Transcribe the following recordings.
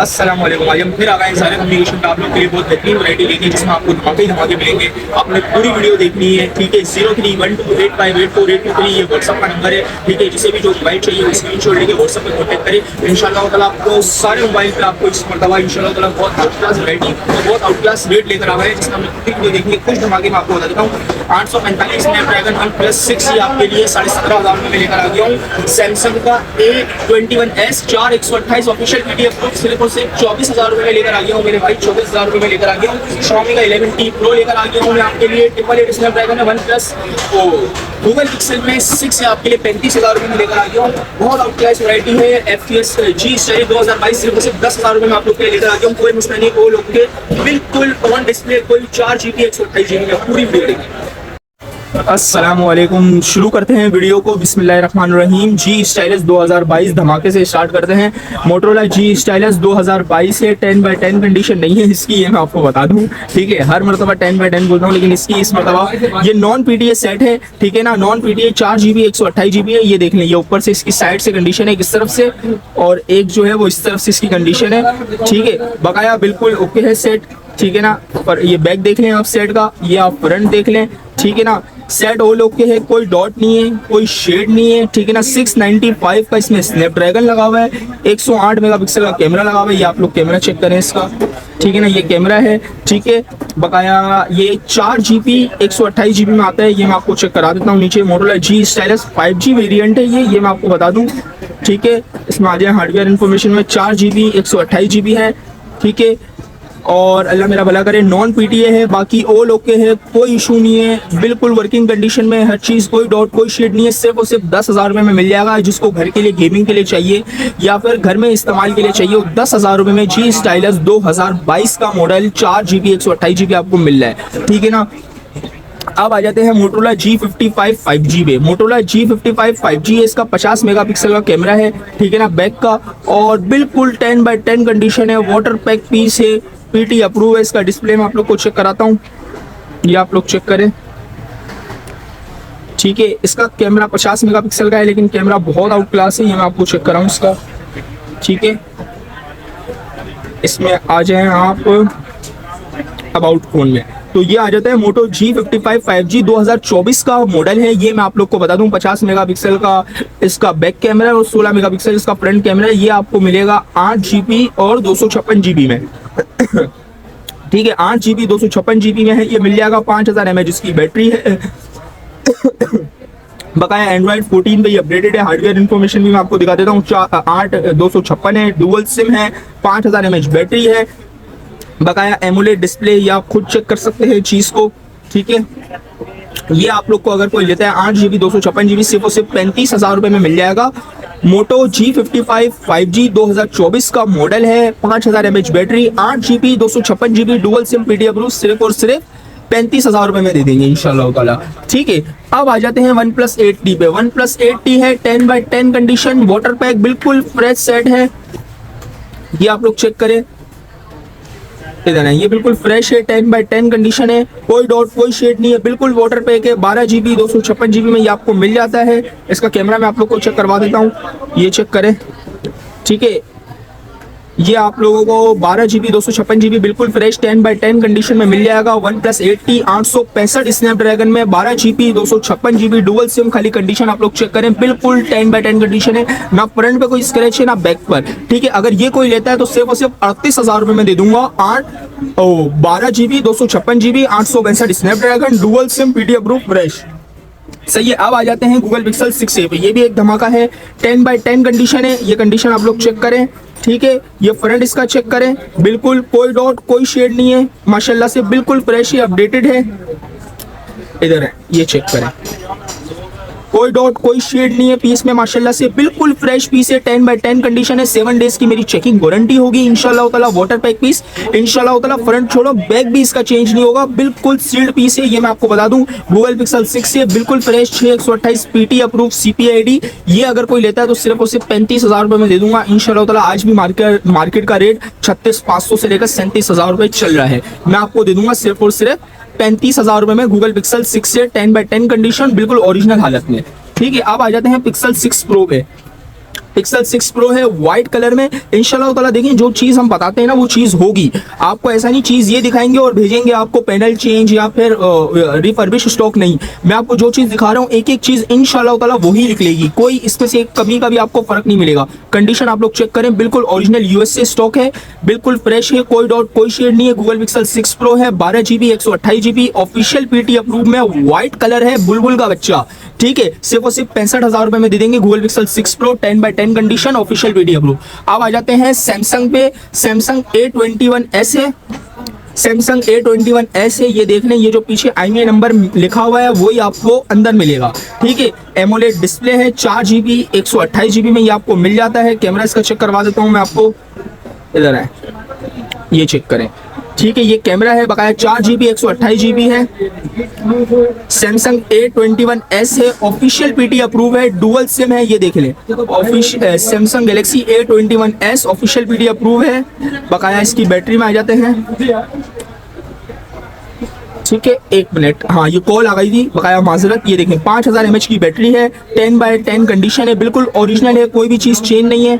अस्सलाम वालेकुम। आज हम फिर आ गए सारे कम्युनिकेशन पे आप लोग के लिए बहुत बेहतरीन वैरायटी लेके, जिसमें आपको धमाके धमाके मिलेंगे। आपने पूरी वीडियो देखनी है, ठीक है। 0312858483 ये व्हाट्सअप का नंबर है, ठीक है। जिसे भी जो मोबाइल चाहिए वो स्क्रीनशॉट लेके व्हाट्सअप पे कॉन्टैक्ट करें। इंशाल्लाह ताला आपको सारे मोबाइल पे आपको इस मरतबा इंशाल्लाह ताला बहुत आउट क्लास वैरायटी और बहुत आउट क्लास रेट लेकर आ गए, जिसमें हमने पूरी वीडियो देखनी है। कुछ धमाके मैं आपको बता देता हूँ। 845 स्नैपड्रैगन 1+6 ये आपके लिए 17,500 रुपये में लेकर आ गया हूँ। सैमसंग का A21s 4128 ऑफिशियल पीडीएफ प्रूफ सिर्फ और सिर्फ 24,000 रुपये में लेकर आ गया हूँ मेरे भाई। 24,000 रुपये में लेकर आ गया हूँ। Xiaomi का 11T Pro लेकर आ गया हूँ मैं आपके लिए। 888 स्नैपड्रैगन 1+ गूगल पिक्सल में 6 आपके लिए 35,000 रुपये में लेकर आ गया हूँ। बहुत आउट क्लास वैरायटी है। FPS G स्टाइल 2022 सिर्फ और सिर्फ 10,000 रुपये में आप लोग के लिए लेकर आ गया हूँ। कोई मुश्किल नहीं, कोई लोग के बिल्कुल ऑन डिस्प्ले, कोई 4GB 128GB में पूरी वीडियो देखेंगे। अस्सलाम वालेकुम। शुरू करते हैं वीडियो को बिस्मिल्लाहिर्रहमानिर्रहीम। जी स्टाइलस 2022 धमाके से स्टार्ट करते हैं। मोटोरोला जी स्टाइलस 2022 है। 10x10 कंडीशन नहीं है इसकी, ये मैं आपको बता दूं, ठीक है। हर मरतबा 10x10 बोलता हूँ, लेकिन इसकी इस मरतबा ये नॉन PTA सेट है, ठीक है ना। नॉन PTA 4GB 128GB है। ये देख लें, ये ऊपर से इसकी साइड से कंडीशन है इस तरफ से, और एक जो है वो इस तरफ से इसकी कंडीशन है, ठीक है। बकाया बिल्कुल ओके है सेट, ठीक है ना। पर ये बैक देख लें आप सेट का, ये आप फ्रंट देख लें, ठीक है ना। सेट ऑल ओके है, कोई डॉट नहीं है, कोई शेड नहीं है, ठीक है ना। 695 का इसमें स्नैपड्रैगन लगा हुआ है। 108 मेगापिक्सल का कैमरा लगा हुआ है। ये आप लोग कैमरा चेक करें इसका, ठीक है ना। ये कैमरा है, ठीक है। बकाया ये 4GB 128GB में आता है। ये मैं आपको चेक करा देता हूँ नीचे। Motorola G stylus 5G variant है ये मैं आपको बता दूँ, ठीक है। इसमें आ जाए हार्डवेयर इन्फॉर्मेशन में 4GB 128GB है, ठीक है। और अल्लाह मेरा भला करे, नॉन PTA है, बाकी ऑल ओके है, कोई इशू नहीं है, बिल्कुल वर्किंग कंडीशन में हर चीज़, कोई डॉट कोई शेड नहीं है। सिर्फ और सिर्फ 10,000 रुपये में मिल जाएगा। जिसको घर के लिए गेमिंग के लिए चाहिए या फिर घर में इस्तेमाल के लिए चाहिए, वो 10,000 रुपये में जी स्टाइलस 2022 का मॉडल 4GB 128GB आपको मिल रहा है, ठीक है ना। अब आ जाते हैं मोटोरोला G55 5G पे। मोटोरोला G55 5G है, इसका 50 मेगापिक्सल का कैमरा है, ठीक है ना, बैक का, और बिल्कुल 10x10 कंडीशन है। वाटर पैक पीस है, PT अप्रूव है। इसका डिस्प्ले में आप लोग को चेक कराता हूँ, ये आप लोग चेक करें, ठीक है। इसका कैमरा 50 मेगापिक्सल का है, लेकिन कैमरा बहुत आउट क्लास है। ये मैं आपको चेक कराऊँ इसका, ठीक है। इसमें आ जाए आप अबाउट फोन में, तो ये आ जाता है मोटो G55 5G 2024 का मॉडल है। ये मैं आप लोग को बता दूं, 50 मेगापिक्सल का इसका बैक कैमरा है और 16 मेगापिक्सल इसका फ्रंट कैमरा है। ये आपको मिलेगा 8GB और 256GB में, ठीक है। 8GB 256GB में है। ये मिल जाएगा। 5000 mAh इसकी बैटरी है। बकाया एंड्रॉइड 14 पे ये अपडेटेड है। हार्डवेयर इन्फॉर्मेशन भी मैं आपको दिखा देता हूँ। 256 है, डुअल सिम है, 5000 mAh बैटरी है। बकाया एमोलेड डिस्प्ले, या आप खुद चेक कर सकते हैं चीज को, ठीक है। ये आप लोग को अगर कोई लेता है 8GB 256GB सिर्फ और सिर्फ 35,000 रुपये में मिल जाएगा। मोटो G55 5G 2024 का मॉडल है। 5000 mAh battery, 8GB 256GB dual SIM PDF proof, सिर्फ और सिर्फ 35,000 रुपये में दे देंगे इंशाल्लाह ताला, ठीक है। अब आ जाते हैं OnePlus 8T पे। OnePlus 8T है, 10x10 कंडीशन, वाटर पैक बिल्कुल फ्रेश सेट है। ये आप लोग चेक करें, इधर है, ये बिल्कुल फ्रेश है, 10x10 कंडीशन है, कोई डॉट कोई शेड नहीं है, बिल्कुल वाटर पैक है। 12GB 256GB में ये आपको मिल जाता है। इसका कैमरा मैं आप लोग को चेक करवा देता हूँ, ये चेक करें, ठीक है। ये आप लोगों को 12GB 256GB बिल्कुल फ्रेश 10x10 कंडीशन में मिल जाएगा। OnePlus 8T 865 स्नैपड्रैगन में 12GB 256GB डुअल सिम, खाली कंडीशन आप लोग चेक करें, बिल्कुल 10x10 कंडीशन है। ना फ्रंट पे कोई स्क्रैच है ना बैक पर, ठीक है। अगर ये कोई लेता है तो सिर्फ और सिर्फ 38,000 रुपये में दे दूंगा। 12GB 256GB 862 Snapdragon dual SIM PDF proof fresh, सही है। अब आ जाते हैं गूगल पिक्सल 6a पे। ये भी एक धमाका है, 10x10 कंडीशन है। ये कंडीशन आप लोग चेक करें, ठीक है। ये फ्रंट इसका चेक करें, बिल्कुल कोई डॉट कोई शेड नहीं है, माशाल्लाह से बिल्कुल फ्रेश है, अपडेटेड है। इधर है, ये चेक करें, कोई डॉट कोई शेड नहीं है पीस में, माशाल्लाह से बिल्कुल फ्रेश पीस है। 10x10 कंडीशन है। 7 डेज की मेरी चेकिंग वारंटी होगी इंशाल्लाह ताला। वाटर पैक पीस इंशाल्लाह ताला, फ्रंट छोड़ो बैक भी इसका चेंज नहीं होगा, बिल्कुल सील्ड पीस है। ये मैं आपको बता दूं, गूगल पिक्सल 6 से बिल्कुल फ्रेश 6128 PT अप्रूव CPID। ये अगर कोई लेता है तो सिर्फ और सिर्फ 35,000 रुपये में दे दूंगा इंशाल्लाह ताला। आज भी मार्केट का रेट 36,500 से लेकर 37,000 रुपये चल रहा है, मैं आपको दे दूंगा सिर्फ और सिर्फ 35,000 रुपये में गूगल पिक्सल 6 से 10x10 कंडीशन बिल्कुल ओरिजिनल हालत में, ठीक है। अब आ जाते हैं पिक्सल 6 प्रो पे। पिक्सल 6 प्रो है व्हाइट कलर में। इंशाल्लाह ताला देखें जो चीज़ हम बताते हैं ना वो चीज़ होगी। आपको ऐसा नहीं चीज़ ये दिखाएंगे और भेजेंगे आपको पैनल चेंज या फिर रिफर्बिश स्टॉक नहीं। मैं आपको जो चीज़ दिखा रहा हूँ एक एक चीज़ इंशाल्लाह ताला वही निकलेगी, कोई इसमें से कमी का भी आपको फर्क नहीं मिलेगा। कंडीशन आप लोग चेक करें, बिल्कुल ओरिजिनल यूएसए स्टॉक है, बिल्कुल फ्रेश है, कोई डॉट कोई शेड नहीं है। गूगल पिक्सल 6 प्रो है, 12 GB 128 GB official PT approve में, व्हाइट कलर है, बुलबुल का बच्चा, ठीक है। सिर्फ और सिर्फ 65,000 रुपए में दे देंगे Google pixel 6 pro 10/10 condition official PT approve. अब आ जाते हैं सैमसंग पे। सैमसंग A21s है, सैमसंग A21s है। ये देख लें, ये जो पीछे IMEI नंबर लिखा हुआ है वही आपको अंदर मिलेगा, ठीक है। एमोलेड डिस्प्ले है, 4 GB 128 GB में ये आपको मिल जाता है। कैमरा इसका चेक करवा देता हूँ मैं आपको, इधर है, ये चेक करें, ठीक है। ये कैमरा है बकाया 4 GB 128 GB है। सैमसंग A21s है, ऑफिशियल पीटी अप्रूव है, डुअल सिम है, ये देख लें। Official Samsung Galaxy A21s official PT approve है। बकाया इसकी बैटरी में आ जाते हैं, ठीक है। 1 मिनट, हाँ ये कॉल आ गई थी, बकाया माजरत। ये देखें 5000 mAh की बैटरी है, 10/10 कंडीशन है, बिल्कुल ओरिजिनल है, कोई भी चीज़ चेंज नहीं है,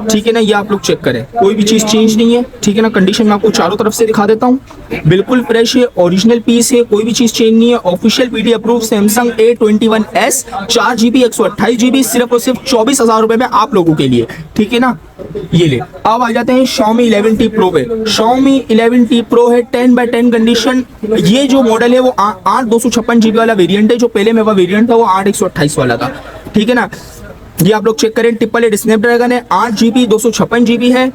ठीक है ना। ये आप लोग चेक करें, कोई भी चीज़ चेंज नहीं है, ठीक है ना। कंडीशन मैं आपको चारों तरफ से दिखा देता हूँ, बिल्कुल फ्रेश है, ओरिजिनल पीस है, कोई भी चीज़ चेंज नहीं है। Official PT approve Samsung A21s 4 GB 128 GB सिर्फ और सिर्फ 24,000 रुपए में आप लोगों के लिए, ठीक है ना। ये ले। अब आ जाते हैं Xiaomi 11T Pro पे। Xiaomi 11T Pro है, 10/10 कंडीशन। ये जो मॉडल है वो 8/256 GB वाला वेरिएंट है, जो पहले में वेरिएंट था वो 8/128 वाला था, ठीक है ना। ये आप लोग चेक करें, AAA स्नैपड्रैगन है, 8 GB 256 GB है,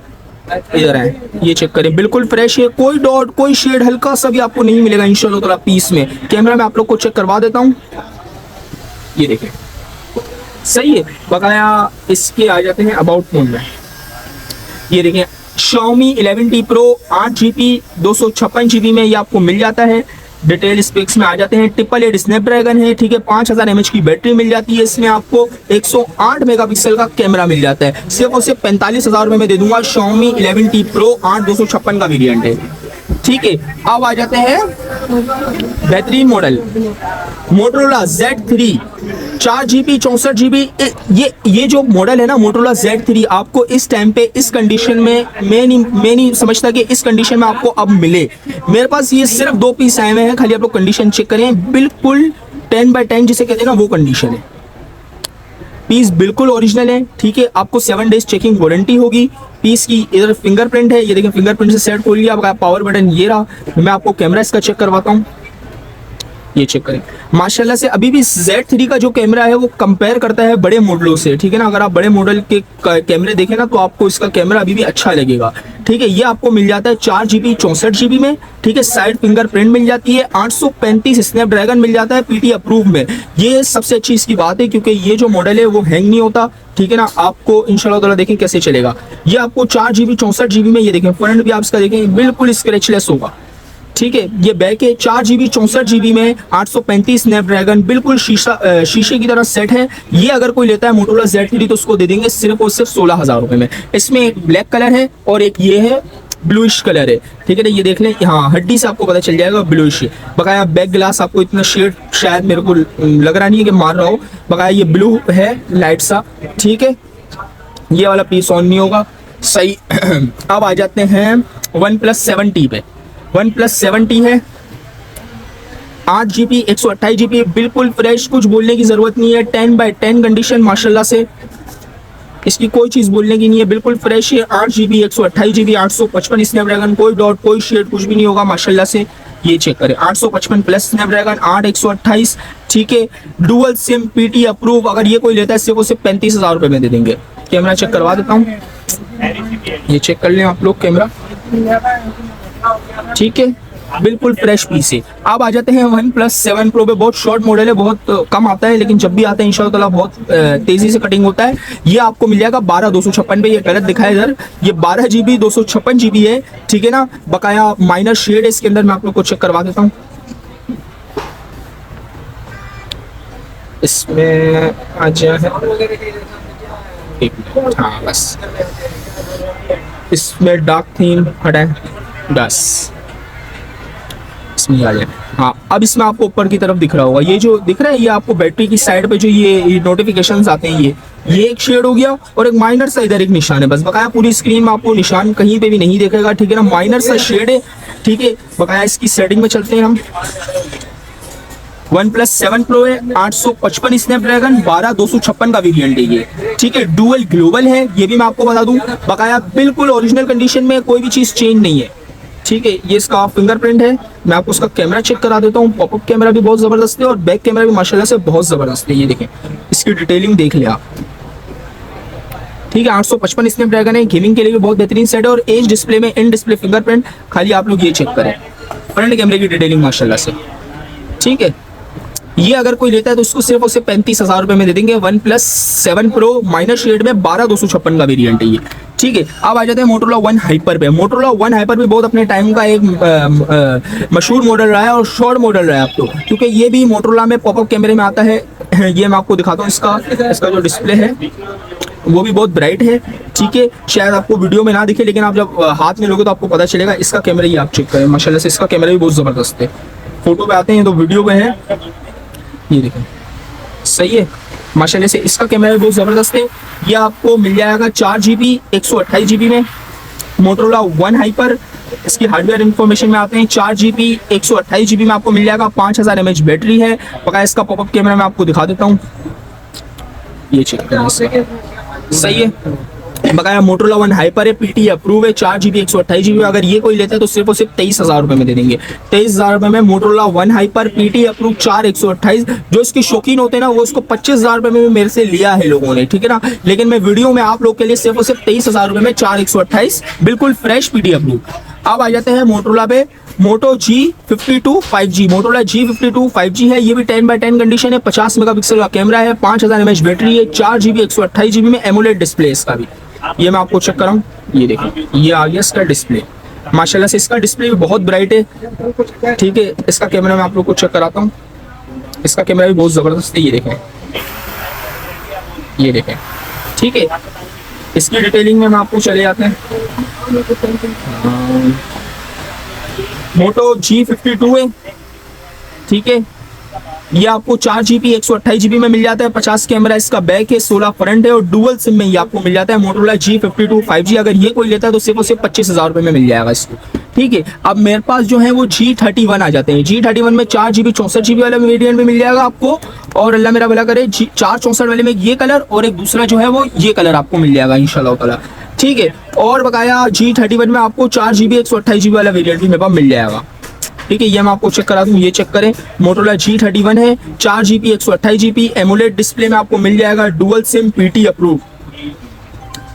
इधर है, ये चेक करें, बिल्कुल फ्रेश है, कोई डॉट कोई शेड हल्का सा भी आपको नहीं मिलेगा इंशाल्लाह ताला पीस में। कैमरा में आप लोग को चेक करवा देता हूँ, ये देखें सही है। बकाया इसके आ जाते हैं अबाउट फोन में, ये देखें Xiaomi 11T Pro 8 GB 256 GB में ये आपको मिल जाता है। डिटेल स्पेक्स में आ जाते हैं, AAA स्नैपड्रैगन है, ठीक है। 5000 mAh की बैटरी मिल जाती है, इसमें आपको 108 मेगापिक्सल का कैमरा मिल जाता है। सिर्फ और सिर्फ 45,000 रुपए में दे दूंगा। Xiaomi 11T Pro 8/256 का वेरिएंट है, ठीक है। अब आ जाते हैं बेहतरीन model Motorola Z3 4 GB 64 GB। ये जो मॉडल है ना Motorola Z3, आपको इस टाइम पे इस कंडीशन में मैं नहीं समझता कि इस कंडीशन में आपको अब मिले। मेरे पास ये सिर्फ 2 पीस आए हुए हैं, खाली आप लोग कंडीशन चेक करें, बिल्कुल 10/10 जिसे कहते हैं ना वो कंडीशन है। पीस बिल्कुल ओरिजिनल है, ठीक है। आपको 7 डेज चेकिंग वारंटी होगी। पीस की इधर फिंगरप्रिंट है, ये देखिए फिंगरप्रिंट से सेट खोल लिया। आपका पावर बटन ये रहा। मैं आपको कैमरा इसका चेक करवाता हूँ, ये चेक करें। माशाल्लाह से अभी भी Z3 का जो कैमरा है वो कंपेयर करता है बड़े मॉडलों से, ठीक है ना। अगर आप बड़े मॉडल के कैमरे देखें ना तो आपको इसका कैमरा अभी भी अच्छा लगेगा, ठीक है। ये आपको मिल जाता है 4 GB 64 GB में, ठीक है। साइड फिंगरप्रिंट मिल जाती है, 835 स्नैपड्रैगन मिल जाता है पीटी अप्रूव में। ये सबसे अच्छी इसकी बात है क्योंकि ये जो मॉडल है वो हैंग नहीं होता, ठीक है ना। आपको इंशाल्लाह ताला देखें कैसे चलेगा। ये आपको 4 GB 64 GB में, ये देखें फ्रंट भी आप इसका देखें बिल्कुल स्क्रैचलेस होगा, ठीक है। ये बैक है 4 GB 64 GB में, 835 स्नैपड्रैगन, बिल्कुल शीशे की तरह सेट है। ये अगर कोई लेता है Motorola Z3 तो उसको दे देंगे सिर्फ और सिर्फ 16,000 रुपए में। इसमें एक ब्लैक कलर है और एक ये है ब्लूइश कलर है, ठीक है ना। ये देख लें, हाँ हड्डी से आपको पता चल जाएगा ब्लूइश। बकाया बैक ग्लास आपको इतना शेड शायद मेरे को लग रहा नहीं है कि मार रहा हो। बकाया ये ब्लू है लाइट सा, ठीक है। ये वाला पीस ऑन नहीं होगा, सही। अब आ जाते हैं OnePlus 7T पे। OnePlus 7T है, 8 GB 128 GB, बिल्कुल फ्रेश, कुछ बोलने की जरूरत नहीं है। 10/10 कंडीशन माशाल्लाह से, इसकी कोई चीज़ बोलने की नहीं है, बिल्कुल फ्रेश है। 8 GB 128 GB 855 स्नैपड्रैगन, कोई डॉट कोई शेड कुछ भी नहीं होगा माशाल्लाह से। ये चेक करें 855 प्लस स्नैपड्रैगन 8/128, ठीक है। Dual SIM PT approve. अगर ये कोई लेता है सिर्फ उसे 35,000 रुपए में दे देंगे। कैमरा चेक करवा देता हूँ, ये चेक कर लें आप लोग कैमरा, ठीक है, बिल्कुल फ्रेश पीस है। अब आ जाते हैं OnePlus 7 Pro पे। बहुत शॉर्ट मॉडल है, बहुत कम आता है, लेकिन जब भी आता है इंशाल्लाह ताला बहुत तेजी से कटिंग होता है। ये आपको मिल जाएगा 12/256 पे, ये गलत दिखाया इधर, ये 12 GB 256 GB है, ठीक है ना। बकाया माइनर शेड है इसके अंदर, मैं आप लोग को चेक करवा देता हूँ। इसमें आ जाए, हाँ बस इसमें डार्क थीम हटाए बस, इसमें आ जाए। हाँ अब इसमें आपको ऊपर की तरफ दिख रहा होगा, ये जो दिख रहा है ये आपको बैटरी की साइड पे जो ये नोटिफिकेशंस आते हैं, ये एक शेड हो गया और एक माइनर सा इधर एक निशान है, बस बकाया पूरी स्क्रीन में आपको निशान कहीं पे भी नहीं देखेगा, ठीक है ना, माइनर सा शेड है, ठीक है। बकाया इसकी सेटिंग में चलते हैं हम। OnePlus 7 Pro है, 855 स्नैपड्रैगन 12256 का वेरिएंट है ये, ठीक है। डुअल ग्लोबल है, ये भी मैं आपको बता दूं, बकाया बिल्कुल ओरिजिनल कंडीशन में, कोई भी चीज चेंज नहीं है, ठीक है। ये इसका फिंगरप्रिंट है, मैं आपको उसका कैमरा चेक करा देता हूँ। पॉपअप कैमरा भी बहुत जबरदस्त है और बैक कैमरा भी माशाल्लाह से बहुत जबरदस्त है, ये देखें, इसकी डिटेलिंग देख ले आप, ठीक है। 855 स्नैपड्रैगन है, गेमिंग के लिए भी बहुत बेहतरीन सेट है और एज डिस्प्ले में इन डिस्प्ले फिंगरप्रिंट, खाली आप लोग ये चेक करें, फ्रंट कैमरे की डिटेलिंग माशाल्लाह से, ठीक है। ये अगर कोई लेता है तो उसको सिर्फ उसे 35,000 रुपए में दे देंगे। OnePlus 7 Pro माइनर शेड में 12256 का वेरिएंट है ये, ठीक है। अब आ जाते हैं मोटोरोला वन हाइपर पे। मोटोरोला वन हाइपर भी बहुत अपने टाइम का एक मशहूर मॉडल रहा है और शॉर्ट मॉडल रहा है आपको, क्योंकि ये भी मोटोरोला में पॉपअप कैमरे में आता है। ये मैं आपको दिखाता हूँ, इसका जो डिस्प्ले है वो भी बहुत ब्राइट है, ठीक है। शायद आपको वीडियो में ना दिखे, लेकिन आप जब हाथ में लोगे तो आपको पता चलेगा। इसका कैमरा ही आप चेक करें, माशाल्लाह से इसका कैमरा भी बहुत जबरदस्त है। फोटो पे आते हैं तो वीडियो पे है, ये देखें, सही है माशाल्लाह से, इसका कैमरा भी बहुत ज़बरदस्त है। ये आपको मिल जाएगा 4GB 128GB में, मोटोरोला वन हाइपर। इसकी हार्डवेयर इंफॉर्मेशन में आते हैं, 4GB 128GB में आपको मिल जाएगा, 5000 mAh बैटरी है। बकाया इसका पॉपअप कैमरा मैं आपको दिखा देता हूँ, ये चेक करें, सही है। बकाया मोटोरोला वन हाइपर है, PT अप्रूव है, 4GB 128GB। अगर ये कोई लेता है तो सिर्फ और सिर्फ 23,000 रुपए में दे देंगे। 23,000 रुपए में Motorola one hyper PT approve 4/128। जो इसके शौकीन होते हैं ना, वो इसको 25,000 रुपए में मेरे से लिया है लोगों ने, ठीक है ना। लेकिन मैं वीडियो में आप लोग के लिए सिर्फ और सिर्फ 23,000 रुपए में 4/128 बिल्कुल फ्रेश PT अप्रूव। अब आ जाते हैं मोटोरोला पे, मोटो G52 5G। Motorola G52 5G है, ये भी 10x10 कंडीशन है, 50 मेगापिक्सल का कैमरा है, 5000 mAh बैटरी है, 4GB 128GB में एमोलेड डिस्प्ले इसका भी। ये मैं आपको चेक कराऊं, ये देखिए, ये आ गया इसका डिस्प्ले, माशाल्लाह से इसका डिस्प्ले भी बहुत ब्राइट है, ठीक है। इसका कैमरा मैं आप लोग को चेक कराता हूँ, इसका कैमरा भी बहुत जबरदस्त है, ये देखें, ये देखें, ठीक है। इसकी डिटेलिंग में हम आपको चले जाते हैं। मोटो G52 है, ठीक है। ये आपको 4GB 128GB में मिल जाता है, 50 कैमरा इसका बैक है, 16 फ्रंट है और डुअल सिम में ये आपको मिल जाता है। मोटोरोला G52 5G अगर ये कोई लेता है तो सिर्फ और सिर्फ 25,000 रुपए में मिल जाएगा इसको, ठीक है। अब मेरे पास जो है वो G31 आ जाते हैं। G31 में 4GB 64GB वाला वेरिएंट में मिल जाएगा आपको, और अल्लाह मेरा भला करे 464 वाले में ये कलर और एक दूसरा जो है वो ये कलर आपको मिल जाएगा इंशाल्लाह ताला, ठीक है। और बकाया G31 में आपको 4GB 128GB वाला वेरिएंट भी मेरे पास मिल जाएगा, ठीक है। ये मैं आपको चेक करा दूं, ये चेक करें, मोटोरोला G31 है, 4GB 128GB एमोलेड डिस्प्ले में आपको मिल जाएगा, डुअल सिम PT अप्रूव,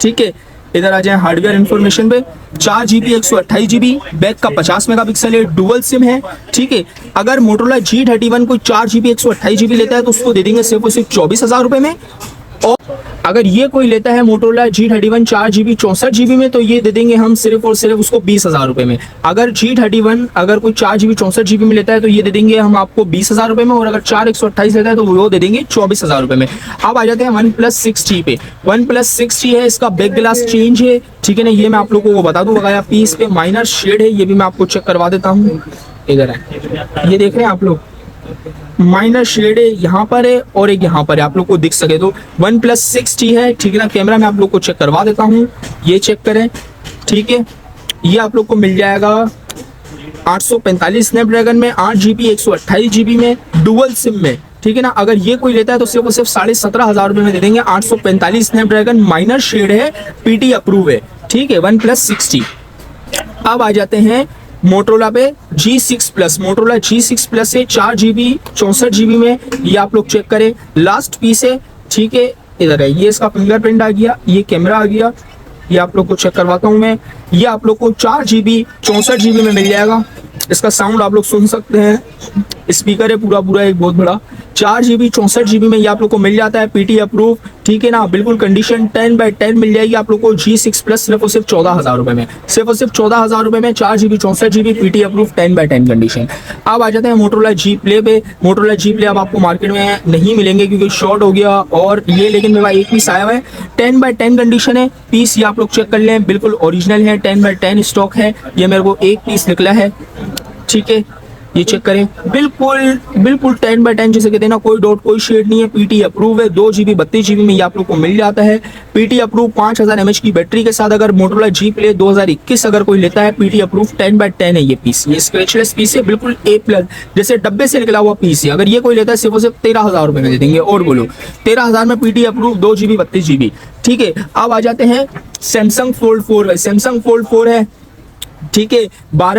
ठीक है। इधर आ जाए हार्डवेयर इंफॉर्मेशन पे, 4GB 128GB, बैक का 50 मेगापिक्सल है, डुअल सिम है, ठीक है। अगर मोटोरोला G31 को 4GB 128GB लेता है तो उसको दे देंगे सिर्फ और सिर्फ 24,000 रुपए में। और अगर ये कोई लेता है मोटोरोला G31 4GB 64GB में तो ये दे देंगे हम सिर्फ और सिर्फ उसको 20,000 रुपए में। अगर G31 अगर कोई 4GB 64GB में लेता है तो ये दे देंगे हम आपको 20,000 रुपए में, और अगर 4/128 लेता है तो वो दे देंगे 24,000 रुपए में। अब आ जाते हैं OnePlus 6T पे। OnePlus 6T है, इसका बैक ग्लास चेंज है, ठीक है ना। ये मैं आप लोगों को बता दूं, अगर पीस पे माइनर शेड है, ये भी मैं आपको चेक करवा देता हूँ। इधर है, ये देख रहे हैं आप लोग, माइनर शेड है यहाँ पर है और एक यहाँ पर है, आप लोग को दिख सके तो। OnePlus 6T है, ठीक है ना। कैमरा मैं आप लोग को चेक करवा देता हूँ, ये चेक करें, ठीक है। ये आप लोग को मिल जाएगा 845 स्नैपड्रैगन में, 8GB 128GB में, डुअल सिम में, ठीक है ना। अगर ये कोई लेता है तो सिर्फ और सिर्फ 17,500 रुपए में दे देंगे। 845 स्नैपड्रैगन, माइनर शेड है, PT अप्रूव है, ठीक है। OnePlus 6T। अब आ जाते हैं मोटोरोला पे G6 Plus। Motorola G6 Plus है, 4GB 64GB में, ये आप लोग चेक करें, लास्ट पीस है, ठीक है। इधर है, ये इसका फिंगरप्रिंट आ गया, ये कैमरा आ गया, ये आप लोग को चेक करवाता हूँ मैं। ये आप लोग को 4GB 64GB में मिल जाएगा। इसका साउंड आप लोग सुन सकते हैं, स्पीकर है पूरा एक बहुत बड़ा। 4GB 64GB में ये आप लोग को मिल जाता है, PT अप्रूव, ठीक है ना। बिल्कुल कंडीशन 10x10 मिल जाएगी आप लोग को G6 Plus सिर्फ और सिर्फ 14,000 रुपए में, सिर्फ और सिर्फ 14,000 रुपए में 4GB 64GB PT approve 10x10 condition. अब आ जाते हैं मोटोरोला G Play पे। मोटोरोला G Play अब आपको मार्केट में नहीं मिलेंगे क्योंकि शॉर्ट हो गया और ये, लेकिन मेरे पास एक पीस आया हुआ है, 10x10 कंडीशन है पीस, ये आप लोग चेक कर लें, बिल्कुल ओरिजिनल है, 10x10 स्टॉक है। ये मेरे को एक पीस निकला है, ठीक है। ये चेक करें, बिल्कुल बिल्कुल 10/10 जैसे कहते हैं ना, कोई डॉट कोई शेड नहीं है। पीटी अप्रूव है, 2 GB 32 GB में ये आप लोग को मिल जाता है। पीटी अप्रूव 5000 mAh की बैटरी के साथ अगर मोटोरोला G Play 2021 अगर कोई लेता है, पीटी अप्रूव 10/10 है ये पीस। ये स्क्रैचलेस पीस है, बिल्कुल A+ जैसे डब्बे से निकला हुआ पीस है। अगर ये कोई लेता है सिर्फ और सिर्फ 13,000 रुपए में दे देंगे। और बोलो 13,000 में पीटी अप्रूव 2 GB 32 GB। ठीक है, अब आ जाते हैं सैमसंग फोल्ड 4 है। सैमसंग फोल्ड 4 है, ठीक है, 8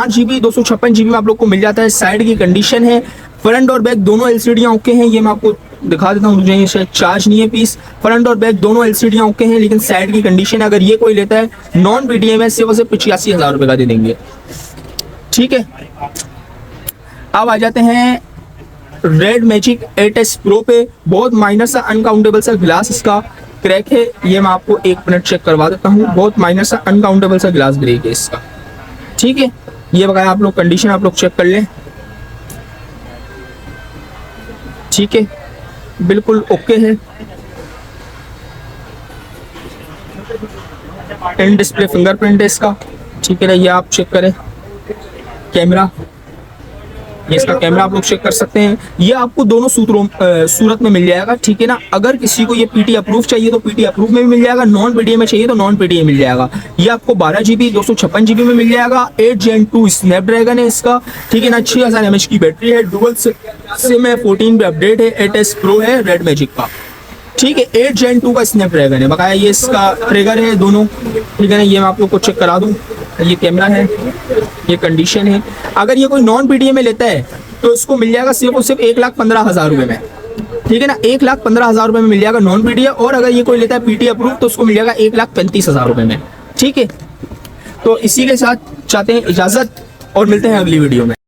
GB 256 GB में आप लोग को मिल जाता है। साइड की कंडीशन है, फ्रंट और बैक दोनों एलसीडियां ओके हैं। ये मैं आपको दिखा देता हूँ, मुझे शायद चार्ज नहीं है पीस। फ्रंट और बैक दोनों एलसीडियां ओके हैं, लेकिन साइड की कंडीशन है। अगर ये कोई लेता है नॉन पीटीएम है, सिर्फ 85,000 रुपए का दे देंगे। ठीक है, अब आ जाते हैं रेड मैजिक 8S Pro पे। बहुत माइनर सा अनकाउंटेबल सा ग्लास इसका क्रैक है, ये मैं आपको 1 मिनट चेक करवा देता हूँ। बहुत माइनर सा अनकाउंटेबल सा ग्लास ब्रेक है इसका। ठीक है, ये बकाया आप लोग कंडीशन आप लोग चेक कर लें। ठीक है, बिल्कुल ओके है। इन डिस्प्ले फिंगरप्रिंट है इसका। ठीक है, ये आप चेक करें। कैमरा, ये इसका कैमरा आप लोग चेक कर सकते हैं। ये आपको दोनों सूरत में मिल जाएगा। ठीक है ना, अगर किसी को ये पीटी अप्रूव चाहिए तो पीटी अप्रूव में भी मिल जाएगा, नॉन पीटीए में चाहिए तो नॉन पीटीए मिल जाएगा। ये आपको 12 GB 256 GB में मिल जाएगा। 8 Gen 2 स्नैपड्रैगन है इसका। ठीक है ना, 6000 mAh की बैटरी है, डुअल सिम है, 14 पे अपडेट है, 8S Pro है रेड मैजिक का। ठीक है, 8 Gen 2 का स्नैपड्रैगन है। बकाया ये इसका ट्रिगर है दोनों। ठीक है ना, ये मैं आप लोग को चेक करा दूं। ये कैमरा है, ये कंडीशन है। अगर ये कोई नॉन पीटीए में लेता है तो इसको मिल जाएगा सिर्फ और सिर्फ 1,15,000 रुपए में। ठीक है ना, 1,15,000 रुपए में मिल जाएगा नॉन पीटीए। और अगर ये कोई लेता है पीटी अप्रूव तो उसको मिल जाएगा 1,35,000 रुपए में। ठीक है, तो इसी के साथ चाहते हैं इजाजत और मिलते हैं अगली वीडियो में।